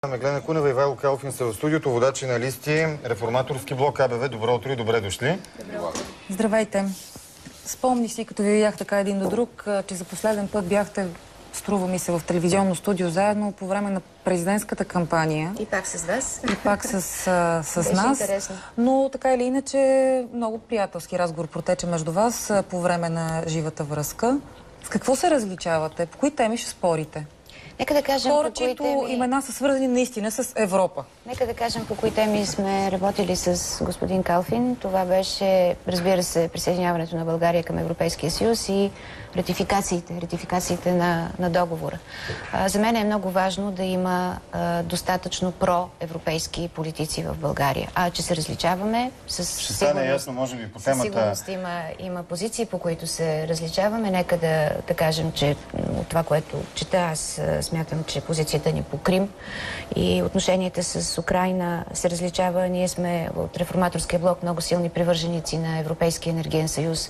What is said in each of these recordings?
Меглена Кунева и Ивайло Калфин са в студиото, водачи на листи, реформаторски блок АБВ. Добро утро и добре дошли. Здравейте. Спомних си, като ви видях така един до друг, че за последен път бяхте, струва ми се, в телевизионно студио заедно по време на президентската кампания. И пак с вас. И пак с нас. Интересно. Но така или иначе много приятелски разговор протече между вас по време на живата връзка. В какво се различавате? По кои теми ще спорите? Нека да кажем, хора, чието имена са свързани наистина с Европа. Нека да кажем по кои теми сме работили с господин Калфин. Това беше, разбира се, присъединяването на България към Европейския съюз и ратификациите на договора. За мен е много важно да има достатъчно проевропейски политици в България. А че се различаваме, ще стане ясно, може би, по темата. Със сигурност има позиции, по които се различаваме. Нека да кажем, че от това, което чета, аз смятам, че позицията ни по Крим и отношенията с Украйна се различава. Ние сме от реформаторския блок много силни привърженици на Европейския енергиен съюз.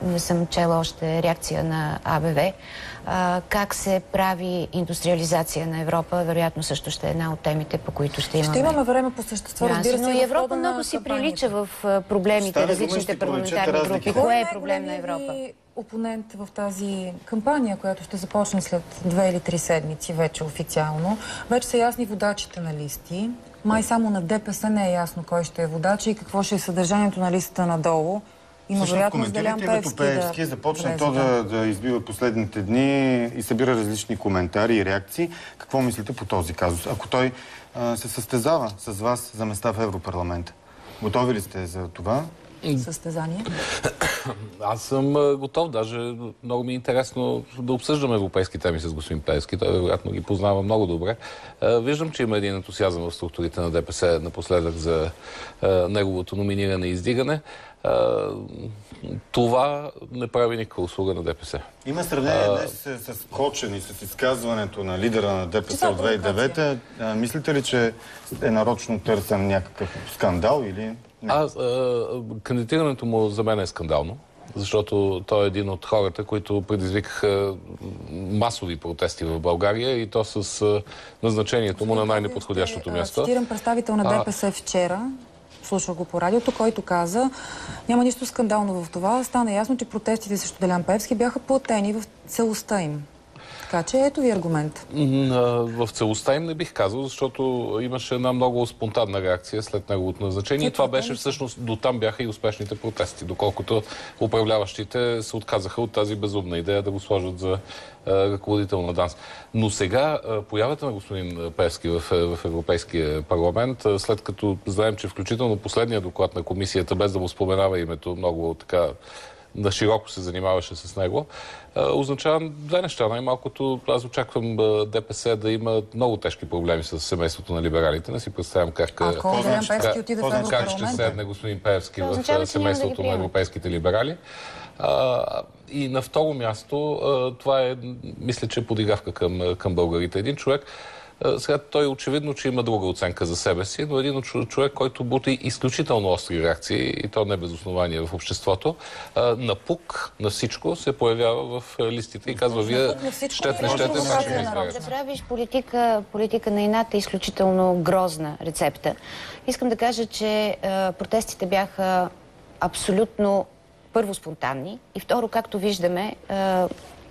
Не съм чела още реакция на АБВ. Как се прави индустриализация на Европа, вероятно също ще е една от темите, по които ще имаме. Ще имаме време по същество, разбира се. Но и Европа много си прилича в проблемите, различните парламентарни групи. Кое е проблем на Европа? Опонент в тази кампания, която ще започне след 2 или 3 седмици вече официално, вече са ясни водачите на листи. Май само на ДПС не е ясно кой ще е водач и какво ще е съдържанието на листата надолу. Има вероятност Делян Пеевски започна то да избива последните дни и събира различни коментари и реакции. Какво мислите по този казус? Ако той се състезава с вас за места в Европарламента, готови ли сте за това? Състезание? Аз съм готов. Даже много ми е интересно да обсъждам европейски теми с господин Пеевски. Той вероятно ги познава много добре. Виждам, че има един ентусиазъм в структурите на ДПС напоследък за неговото номиниране и издигане. Това не прави никаква услуга на ДПС. Има сравнение днес с Кочен и с изказването на лидера на ДПС от 2009. Мислите ли, че е нарочно търсен някакъв скандал или... Кандидатирането му за мен е скандално, защото той е един от хората, които предизвикаха масови протести в България и то с назначението му на най-неподходящото място. Цитирам представител на ДПС вчера, слушах го по радиото, който каза: няма нищо скандално в това. Стана ясно, че протестите срещу Делян Пеевски бяха платени в целостта им. Така че ето ви аргумент. В целостта им не бих казал, защото имаше една много спонтанна реакция след неговото назначение. И това беше всъщност, дотам бяха и успешните протести, доколкото управляващите се отказаха от тази безумна идея да го сложат за ръководител на ДАНС. Но сега появата на господин Пеевски в Европейския парламент, след като знаем, че включително последния доклад на комисията, без да му споменава името, много така на широко се занимаваше с него, означава две неща. Най-малкото аз очаквам ДПС да има много тежки проблеми с семейството на либералите. Не си представям как ще седне господин Пеевски в семейството на европейските либерали. И на второ място, това е, мисля, че подигравка към българите. Един човек, сега той очевидно, че има друга оценка за себе си, но един човек, който бути изключително остри реакции, и то не без основание в обществото, напук на всичко се появява в листите и казва: вие щете, да правиш политика на ината е изключително грозна рецепта. Искам да кажа, че протестите бяха абсолютно първо спонтанни и второ, както виждаме,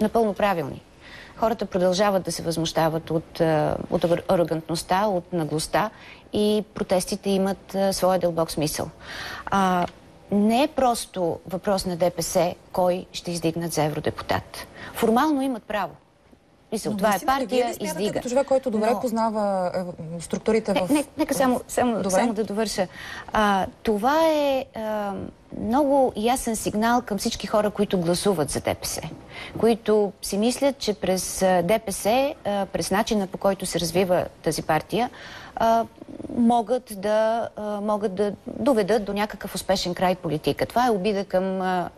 напълно правилни. Хората продължават да се възмущават от арогантността, от наглостта и протестите имат своя дълбок смисъл. Не е просто въпрос на ДПС кой ще издигнат за евродепутат. Формално имат право. Това е партия, издига. Като човек, който добре познава структурите в... Нека само да довърша. Това е много ясен сигнал към всички хора, които гласуват за ДПС. Които си мислят, че през ДПС, през начина, по който се развива тази партия, могат да доведат до някакъв успешен край политика. Това е обида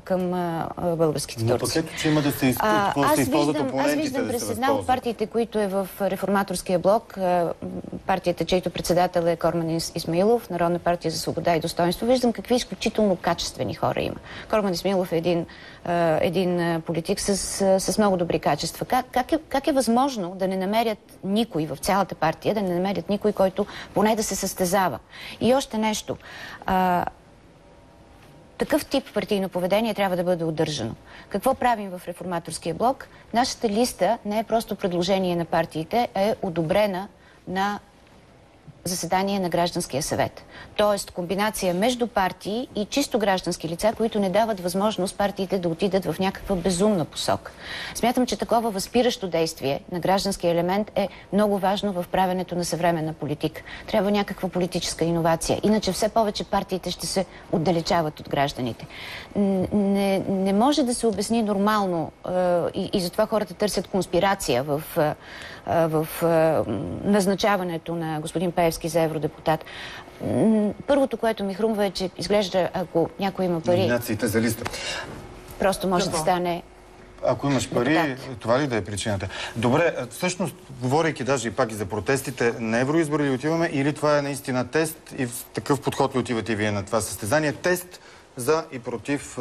към българските турци. Аз виждам през една от партиите, които е в реформаторския блок, партията, чийто председател е Корман Исмаилов, Народна партия за свобода и достоинство, виждам какви изключително качествени качествени хора има. Корман Исмаилов е един политик с много добри качества. Как е възможно да не намерят никой в цялата партия, да не намерят никой, който поне да се състезава? И още нещо. Такъв тип партийно поведение трябва да бъде удържано. Какво правим в Реформаторския блок? Нашата листа не е просто предложение на партиите, а е одобрена на заседание на Гражданския съвет. Тоест комбинация между партии и чисто граждански лица, които не дават възможност партиите да отидат в някаква безумна посока. Смятам, че такова възпиращо действие на граждански елемент е много важно в правенето на съвременна политика. Трябва някаква политическа иновация. Иначе все повече партиите ще се отдалечават от гражданите. Не може да се обясни нормално и затова хората търсят конспирация в назначаването на господин Пеевски за евродепутат. Първото, което ми хрумва е, че изглежда, ако някой има пари... Номинациите за листа. Просто може да стане... Ако имаш пари, депутат. това ли да е причината? Добре, всъщност, говорейки даже и пак и за протестите, на евроизбори ли отиваме или това е наистина тест и в такъв подход ли отивате вие на това състезание? Тест за и против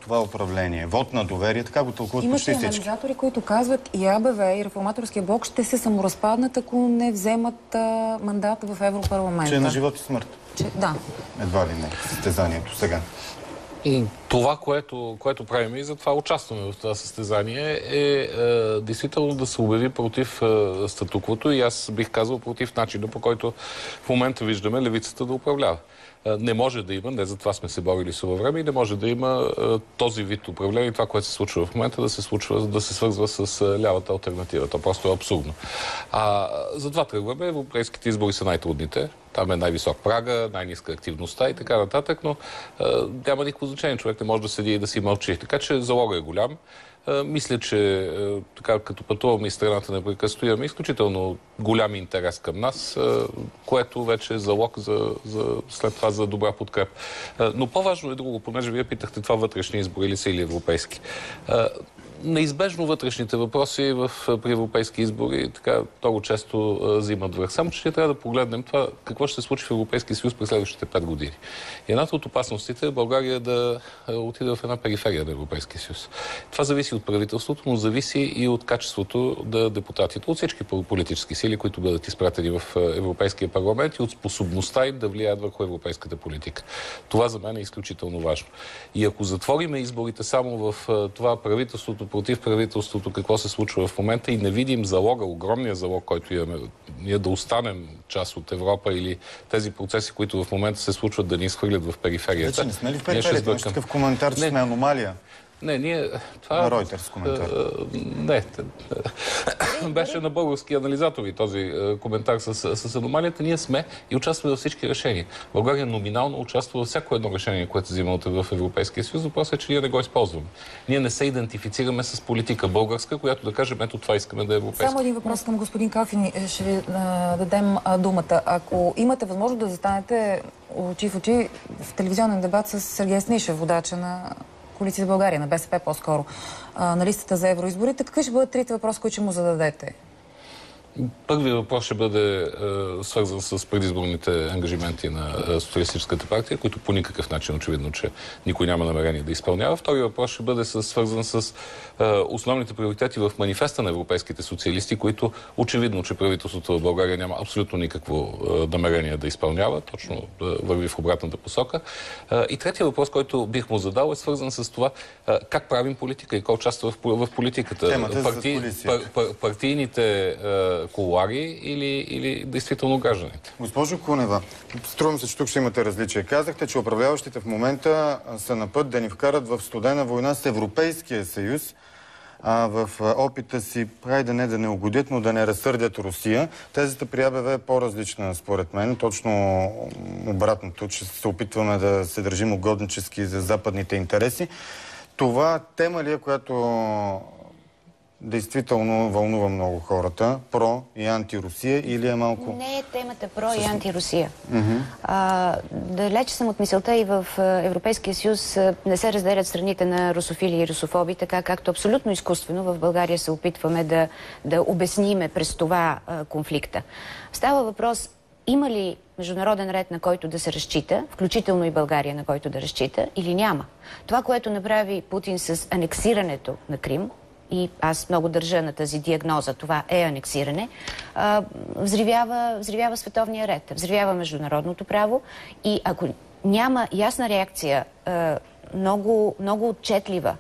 това управление. Вот на доверие, така го тълкуват почти всички. Имаше анализатори, които казват и АБВ, и Реформаторския блок ще се саморазпаднат, ако не вземат мандат в Европарламента. Че е на живот и смърт. Да. Едва ли не, състезанието сега. Това, което правим и затова участваме в това състезание е действително да се обяви против статуквото и аз бих казал против начина, по който в момента виждаме левицата да управлява. Не може да има, не за това сме се борили във време, и не може да има този вид управление, това, което се случва в момента, да се свързва с лявата алтернатива. Това просто е абсурдно. Затова тръгваме. Европейските избори са най-трудните. Там е най-висок прага, най-ниска активността и така нататък, но няма никакво значение. Човек не може да седи и да си мълчи. Така че залога е голям. Мисля, че така като пътуваме и страната непрекъснато, имаме изключително голям интерес към нас, което вече е залог след това за добра подкрепа. Но по-важно е друго, понеже вие питахте това вътрешни избори ли са или европейски. Неизбежно вътрешните въпроси при европейски избори така много често взимат връх. Само че трябва да погледнем това какво ще се случи в Европейския съюз през следващите 5 години. И едната от опасностите е България да отиде в една периферия на Европейския съюз. Това зависи от правителството, но зависи и от качеството на депутатите, от всички политически сили, които бъдат изпратени в Европейския парламент и от способността им да влияят върху европейската политика. Това за мен е изключително важно. И ако затвориме изборите само в това правителството против правителството, какво се случва в момента и не видим залога, огромния залог, който имаме, ние да останем част от Европа или тези процеси, които в момента се случват, да ни изхвърлят в периферията. Вече не сме ли в периферията? Имаш такъв коментар, че сме аномалия. Не, ние... Това... На Reuters коментар. Не. Беше на български анализатори този коментар с аномалията. Ние сме и участваме във всички решения. България номинално участва във всяко едно решение, което се взима в Европейския съюз. Въпросът е, че ние не го използваме. Ние не се идентифицираме с политика българска, която да кажем, ето това искаме да е европейска. Само един въпрос към господин Калфин. Ще ви дадем думата. Ако имате възможност да застанете очи в очи в телевизионен дебат с Сергей Станишев, водача на Коалиция за България, на БСП по-скоро, на листата за евроизборите, какви ще бъдат трите въпроса, които ще му зададете? Първият въпрос ще бъде свързан с предизборните ангажименти на Социалистическата партия, които по никакъв начин очевидно, че никой няма намерение да изпълнява. Вторият въпрос ще бъде свързан с основните приоритети в манифеста на европейските социалисти, които очевидно, че правителството в България няма абсолютно никакво намерение да изпълнява, точно да върви в обратната посока. И третия въпрос, който бих му задал, е свързан с това как правим политика и кой участва в политиката. Партийните кулуари или действително гражданите. Госпожо Кунева, струвам се, че тук ще имате различия. Казахте, че управляващите в момента са на път да ни вкарат в студена война с Европейския съюз, в опита си, да не угодят, но да не разсърдят Русия. Тезата при АБВ е по-различна, според мен. Точно обратното, че се опитваме да се държим угоднически за западните интереси. Това тема ли е, която действително вълнува много хората, про и антирусия, или е малко... Не е темата про и антирусия. Далеч съм от мисълта и в Европейския съюз не се разделят страните на русофили и русофоби, така както абсолютно изкуствено в България се опитваме да обясниме през това конфликта. Става въпрос има ли международен ред, на който да се разчита, включително и България, на който да разчита, или няма? Това, което направи Путин с анексирането на Крим, и аз много държа на тази диагноза, това е анексиране, взривява световния ред, взривява международното право и ако няма ясна реакция, много отчетлива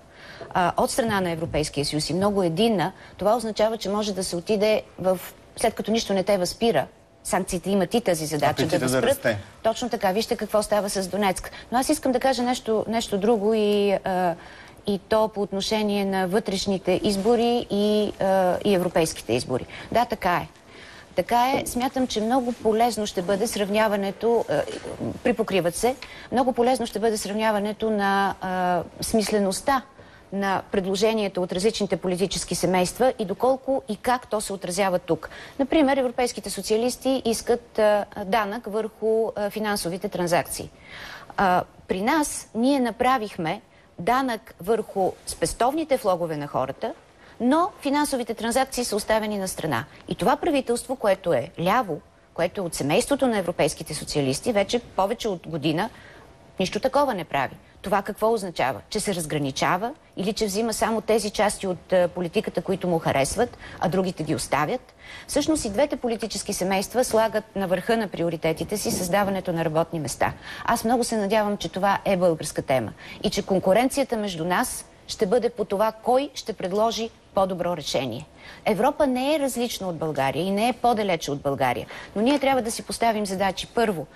от страна на Европейския съюз и много единна, това означава, че може да се отиде след като нищо не те възпира. Санкциите имат и тази задача да възпрат. Точно така. Вижте какво става с Донецк. Но аз искам да кажа нещо друго и то по отношение на вътрешните избори и европейските избори. Да, така е. Така е. Смятам, че много полезно ще бъде сравняването, припокриват се, много полезно ще бъде сравняването на смислеността на предложението от различните политически семейства и доколко и как то се отразява тук. Например, европейските социалисти искат данък върху финансовите транзакции. При нас ние направихме данък върху спестовните влогове на хората, но финансовите транзакции са оставени на страна. И това правителство, което е ляво, което е от семейството на европейските социалисти, вече повече от година нищо такова не прави. Това какво означава? Че се разграничава или че взима само тези части от политиката, които му харесват, а другите ги оставят? Всъщност и двете политически семейства слагат на върха на приоритетите си създаването на работни места. Аз много се надявам, че това е българска тема и че конкуренцията между нас ще бъде по това кой ще предложи по-добро решение. Европа не е различна от България и не е по-далече от България. Но ние трябва да си поставим задачи. Първо,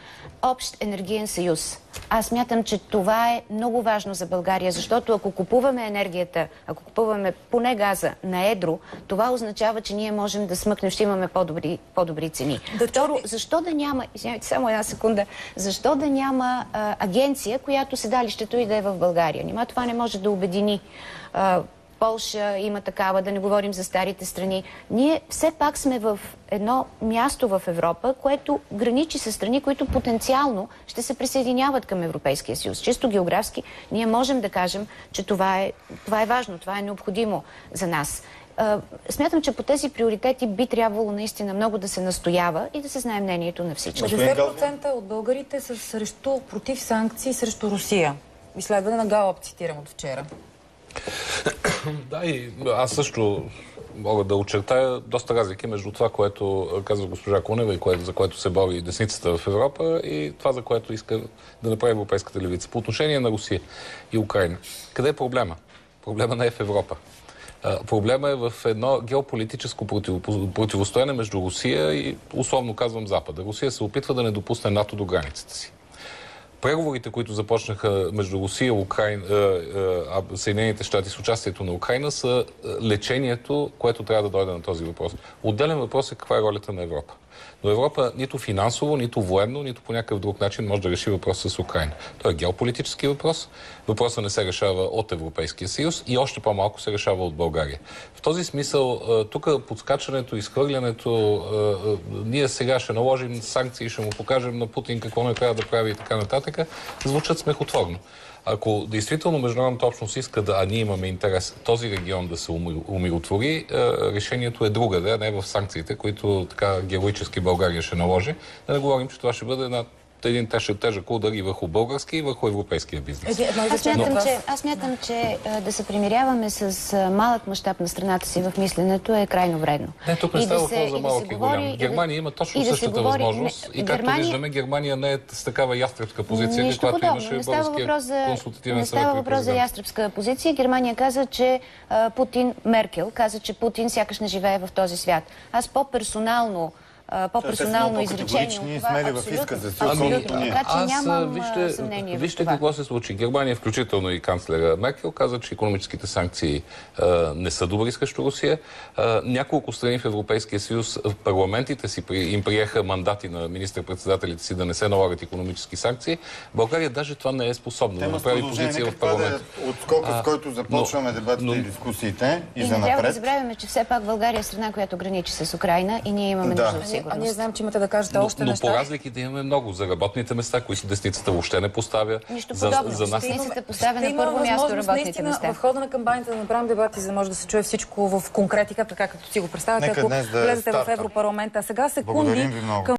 общ енергиен съюз. Аз смятам, че това е много важно за България, защото ако купуваме енергията, ако купуваме поне газа на едро, това означава, че ние можем да смъкнем, ще имаме по-добри цени. Второ, защо да няма, извинявайте, само една секунда, защо да няма агенция, която седалището и да е в България? Нима това не може да обедини Полша има такава, да не говорим за старите страни. Ние все пак сме в едно място в Европа, което граничи с страни, които потенциално ще се присъединяват към Европейския съюз. Чисто географски ние можем да кажем, че това е важно, това е необходимо за нас. Смятам, че по тези приоритети би трябвало наистина много да се настоява и да се знае мнението на всички. 50% от българите са против санкции срещу Русия. Изследване на Галап, цитирам от вчера. Да, и аз също мога да очертая доста разлики между това, което казва госпожа Кунева и за което се бори десницата в Европа и това, за което иска да направи европейската левица. По отношение на Русия и Украина. Къде е проблема? Проблема не е в Европа. Проблема е в едно геополитическо противостояние между Русия и, условно казвам, Запада. Русия се опитва да не допусне НАТО до границата си. Преговорите, които започнаха между Русия, Съединените щати с участието на Украина, са лечението, което трябва да дойде на този въпрос. Отделен въпрос е каква е ролята на Европа. Но Европа нито финансово, нито военно, нито по някакъв друг начин може да реши въпроса с Украина. Той е геополитически въпрос. Въпросът не се решава от Европейския съюз и още по-малко се решава от България. В този смисъл, тук подскачането, изхвърлянето, ние сега ще наложим санкции, ще му покажем на Путин какво не трябва да прави и така нататък, звучат смехотворно. Ако действително международната общност иска а ние имаме интерес този регион да се умиротвори, решението е другаде, а не в санкциите, които така героически България ще наложи. Да не говорим, че това ще бъде един тежък удар и върху български, и върху европейския бизнес. Аз смятам, че да се примиряваме с малък мащаб на страната си в мисленето е крайно вредно. Не, тук не става въпрос за малък и голям. Германия има точно същата възможност. И както виждаме, Германия не е с такава ястребска позиция, каквато имаше българския консултативен съвет. Не става въпрос за ястребска позиция. Германия каза, че Меркел каза, че Путин сякаш не живее в този свят. Аз по-персонално изречение от това абсолютно. Така че нямам съмнение в това. Вижте какво се случи. Германия, включително и канцлера Меркел, каза, че икономическите санкции не са добри срещу Русия. Няколко страни в Европейския съюз, в парламентите си им приеха мандати на министър-председателите си да не се налагат икономически санкции. България даже това не е способна да направи позиция в парламент. Отскока, с който започваме дебатите и дискусиите и за напред. Не трябва да забравяме, че все пак България е страна, която граничи с Украйна и ние имаме нужда от сигурност. А ние знаем, че имате да кажете още неща. Но по разликите имаме много. За работните места, които десницата въобще не поставя. Нищо подобно. Десницата поставя на първо място работните места. В хода на кампанията да направим дебати, за да може да се чуе всичко в конкретика, така като си го представяте, ако влезете в Европарламента. А сега секунди към